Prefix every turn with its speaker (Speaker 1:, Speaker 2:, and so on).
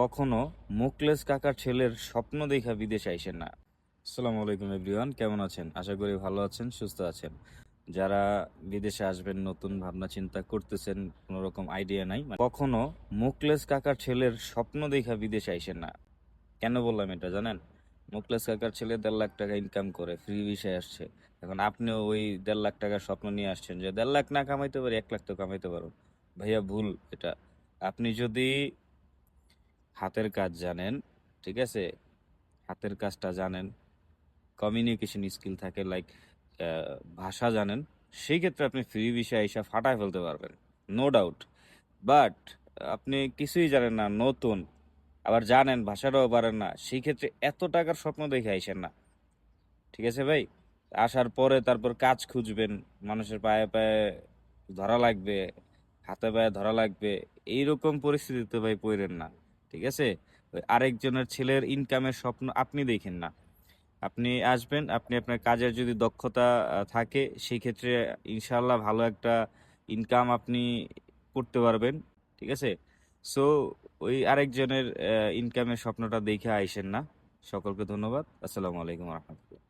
Speaker 1: কখনো মুখলেস কাকার ছেলের স্বপ্ন দেখা বিদেশে আইসেন না। আসসালামু আলাইকুম এভরিওয়ান, কেমন আছেন? আশা করি ভালো আছেন, সুস্থ আছেন। যারা বিদেশে আসবেন নতুন ভাবনা চিন্তা করতেছেন, কোনো রকম আইডিয়া নাই, কখনো মুখলেস কাকার ছেলের স্বপ্ন দেখা বিদেশে আইসেন না। কেন বললাম এটা জানেন? মুখলেস কাকার ছেলে 1.5 লাখ টাকা ইনকাম করে ফ্রি ভিসায় আসছে। এখন আপনিও ওই 1.5 লাখ টাকার স্বপ্ন নিয়ে আসছেন যে 1.5 লাখ না কামাইতে পারি, 1 লাখ তো কামাইতে পারো। ভাইয়া ভুল এটা। আপনি যদি হাতের কাজ জানেন, ঠিক আছে, হাতের কাজটা জানেন, কমিউনিকেশন স্কিল থাকে, লাইক ভাষা জানেন, সেই ক্ষেত্রে আপনি ফ্রি ভিসা এসে ফাটায় ফেলতে পারবেন, নো ডাউট। বাট আপনি কিছুই জানেন না, নতুন, আবার জানেন ভাষাটাও পারেন না, সেই ক্ষেত্রে এত টাকার স্বপ্ন দেখে আইসেন না। ঠিক আছে ভাই? আসার পরে তারপর কাজ খুঁজবেন, মানুষের পায়ে পায়ে ধরা লাগবে, হাতে পায়ে ধরা লাগবে, এইরকম পরিস্থিতিতে ভাই পড়েন না। ঠিক আছে? ওই আরেকজনের ছেলের ইনকামের স্বপ্ন আপনি দেখেন না। আপনি আসবেন, আপনি আপনার কাজের যদি দক্ষতা থাকে, সেই ক্ষেত্রে ইনশাআল্লাহ ভালো একটা ইনকাম আপনি করতে পারবেন। ঠিক আছে? সো ওই আরেকজনের ইনকামের স্বপ্নটা দেখে আইসেন না। সকলকে ধন্যবাদ। আসসালামু আলাইকুম রহমতুল্লাহ।